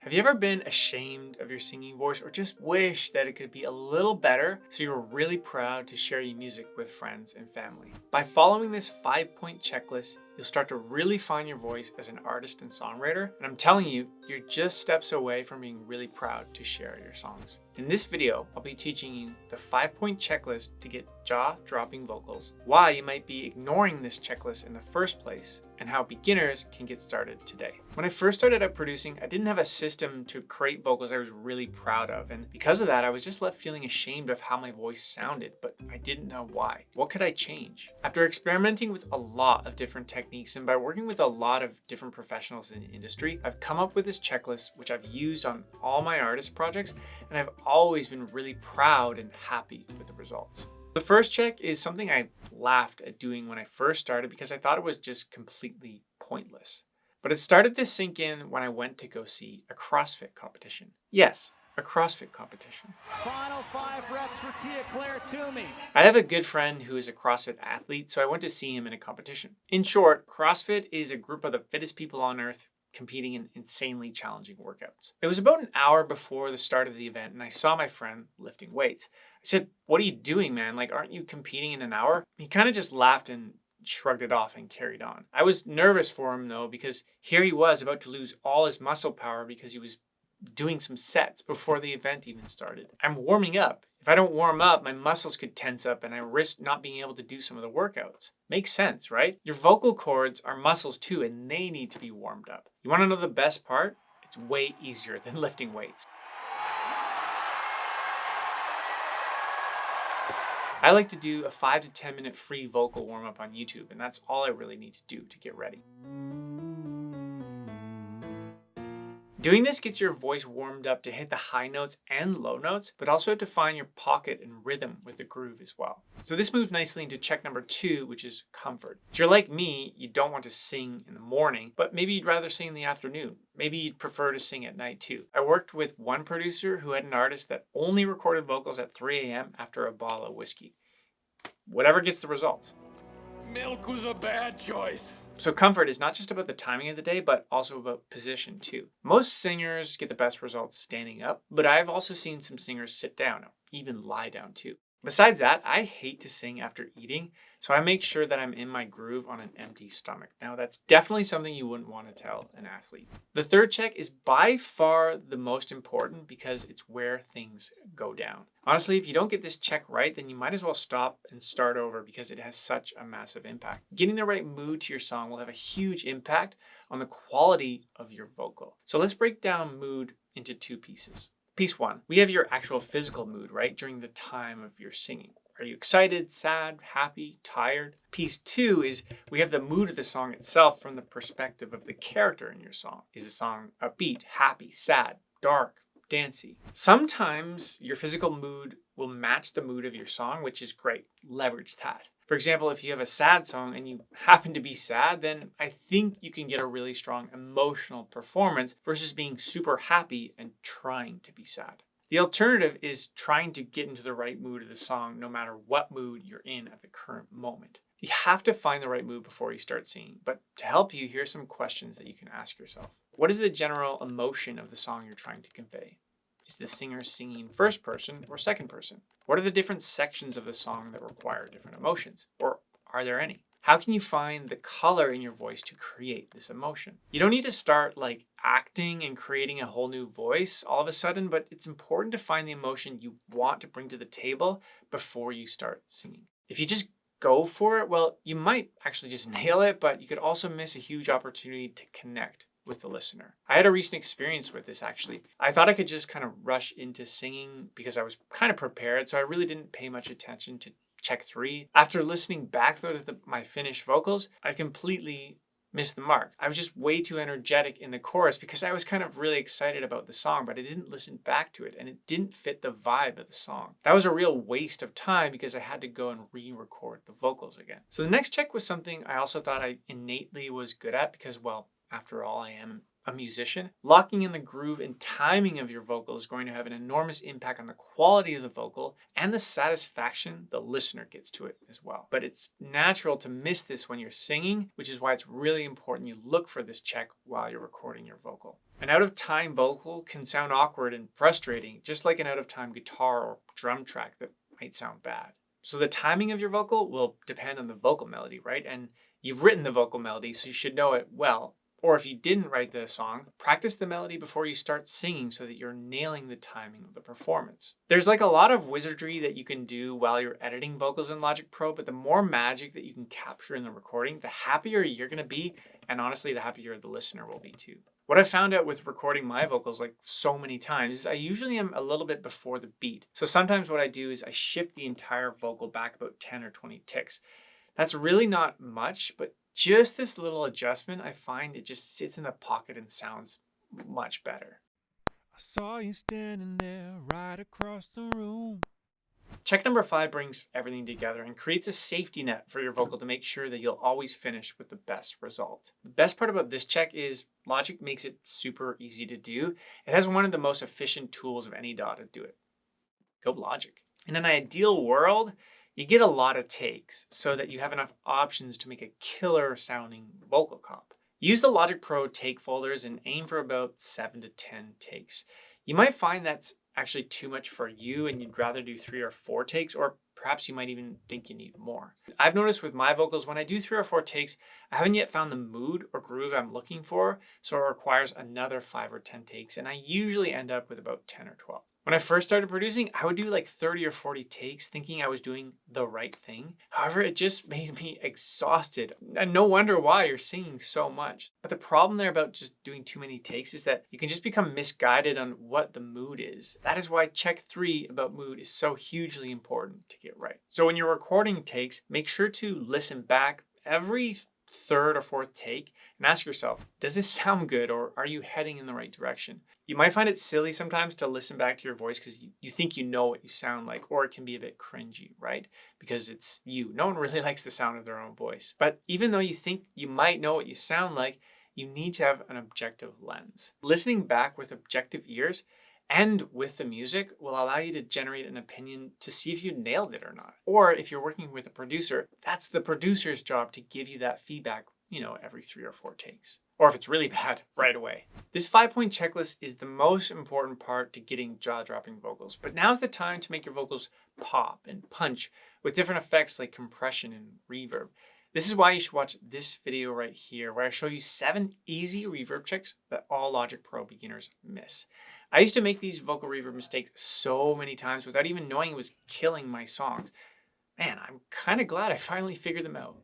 Have you ever been ashamed of your singing voice or just wish that it could be a little better so you were really proud to share your music with friends and family? By following this 5-point checklist, you'll start to really find your voice as an artist and songwriter. And I'm telling you, you're just steps away from being really proud to share your songs. In this video, I'll be teaching you the 5-point checklist to get jaw-dropping vocals, why you might be ignoring this checklist in the first place, and how beginners can get started today. When I first started out producing, I didn't have a system to create vocals I was really proud of, and because of that, I was just left feeling ashamed of how my voice sounded, but I didn't know why. What could I change? After experimenting with a lot of different techniques and by working with a lot of different professionals in the industry, I've come up with this checklist which I've used on all my artist projects, and I've always been really proud and happy with the results. The first check is something I laughed at doing when I first started because I thought it was just completely pointless. But it started to sink in when I went to go see a CrossFit competition. Yes, a CrossFit competition. Final 5 reps for Tia Claire Toomey. I have a good friend who is a CrossFit athlete, so I went to see him in a competition. In short, CrossFit is a group of the fittest people on earth competing in insanely challenging workouts. It was about an hour before the start of the event, and I saw my friend lifting weights. I said, "What are you doing, man? Like, aren't you competing in an hour?" He kind of just laughed and shrugged it off and carried on. I was nervous for him though, because here he was about to lose all his muscle power because he was doing some sets before the event even started. I'm warming up. If I don't warm up, my muscles could tense up and I risk not being able to do some of the workouts. Makes sense, right? Your vocal cords are muscles too, and they need to be warmed up. You want to know the best part? It's way easier than lifting weights. I like to do a 5 to 10 minute free vocal warm up on YouTube, and that's all I really need to do to get ready. Doing this gets your voice warmed up to hit the high notes and low notes, but also to find your pocket and rhythm with the groove as well. So this moves nicely into check number 2, which is comfort. If you're like me, you don't want to sing in the morning, but maybe you'd rather sing in the afternoon. Maybe you'd prefer to sing at night too. I worked with one producer who had an artist that only recorded vocals at 3 a.m. after a bottle of whiskey. Whatever gets the results. Milk was a bad choice. So comfort is not just about the timing of the day, but also about position too. Most singers get the best results standing up, but I've also seen some singers sit down, or even lie down too. Besides that, I hate to sing after eating, so I make sure that I'm in my groove on an empty stomach. Now, that's definitely something you wouldn't want to tell an athlete. The third check is by far the most important because it's where things go down. Honestly, if you don't get this check right, then you might as well stop and start over because it has such a massive impact. Getting the right mood to your song will have a huge impact on the quality of your vocal. So let's break down mood into 2 pieces. Piece 1, we have your actual physical mood, right? During the time of your singing. Are you excited, sad, happy, tired? Piece 2 is we have the mood of the song itself from the perspective of the character in your song. Is the song upbeat, happy, sad, dark, dancey? Sometimes your physical mood will match the mood of your song, which is great. Leverage that. For example, if you have a sad song and you happen to be sad, then I think you can get a really strong emotional performance versus being super happy and trying to be sad. The alternative is trying to get into the right mood of the song no matter what mood you're in at the current moment. You have to find the right mood before you start singing, but to help you, here's some questions that you can ask yourself. What is the general emotion of the song you're trying to convey? Is the singer singing first person or second person? What are the different sections of the song that require different emotions? Or are there any? How can you find the color in your voice to create this emotion? You don't need to start like acting and creating a whole new voice all of a sudden, but it's important to find the emotion you want to bring to the table before you start singing. If you just go for it, well, you might actually just nail it, but you could also miss a huge opportunity to connect with the listener. I had a recent experience with this actually. I thought I could just kind of rush into singing because I was kind of prepared, so I really didn't pay much attention to check 3. After listening back though to my finished vocals, I completely missed the mark. I was just way too energetic in the chorus because I was kind of really excited about the song, but I didn't listen back to it and it didn't fit the vibe of the song. That was a real waste of time because I had to go and re-record the vocals again. So the next check was something I also thought I innately was good at because, well, after all, I am a musician, locking in the groove and timing of your vocal is going to have an enormous impact on the quality of the vocal and the satisfaction the listener gets to it as well. But it's natural to miss this when you're singing, which is why it's really important you look for this check while you're recording your vocal. An out-of-time vocal can sound awkward and frustrating, just like an out-of-time guitar or drum track that might sound bad. So the timing of your vocal will depend on the vocal melody, right? And you've written the vocal melody, so you should know it well. Or if you didn't write the song, practice the melody before you start singing so that you're nailing the timing of the performance. There's like a lot of wizardry that you can do while you're editing vocals in Logic Pro, but the more magic that you can capture in the recording, the happier you're going to be, and honestly, the happier the listener will be too. What I found out with recording my vocals like so many times is I usually am a little bit before the beat. So sometimes what I do is I shift the entire vocal back about 10 or 20 ticks. That's really not much, but just this little adjustment, I find it just sits in the pocket and sounds much better. I saw you standing there right across the room. Check number 5 brings everything together and creates a safety net for your vocal to make sure that you'll always finish with the best result. The best part about this check is Logic makes it super easy to do. It has one of the most efficient tools of any DAW to do it. Go Logic. In an ideal world, you get a lot of takes so that you have enough options to make a killer sounding vocal comp. Use the Logic Pro take folders and aim for about 7 to 10 takes. You might find that's actually too much for you and you'd rather do 3 or 4 takes, or perhaps you might even think you need more. I've noticed with my vocals, when I do 3 or 4 takes, I haven't yet found the mood or groove I'm looking for, so it requires another 5 or 10 takes, and I usually end up with about 10 or 12. When I first started producing, I would do like 30 or 40 takes thinking I was doing the right thing. However, it just made me exhausted. And no wonder why you're singing so much. But the problem there about just doing too many takes is that you can just become misguided on what the mood is. That is why check 3 about mood is so hugely important to get right. So when you're recording takes, make sure to listen back every 3rd or 4th take and ask yourself, does this sound good or are you heading in the right direction? You might find it silly sometimes to listen back to your voice because you think you know what you sound like, or it can be a bit cringy, right? Because it's you. No one really likes the sound of their own voice. But even though you think you might know what you sound like, you need to have an objective lens. Listening back with objective ears and with the music will allow you to generate an opinion to see if you nailed it or not. Or if you're working with a producer, that's the producer's job to give you that feedback, every 3 or 4 takes. Or if it's really bad, right away. This 5-point checklist is the most important part to getting jaw-dropping vocals. But now's the time to make your vocals pop and punch with different effects like compression and reverb. This is why you should watch this video right here, where I show you 7 easy reverb checks that all Logic Pro beginners miss. I used to make these vocal reverb mistakes so many times without even knowing it was killing my songs. Man, I'm kind of glad I finally figured them out.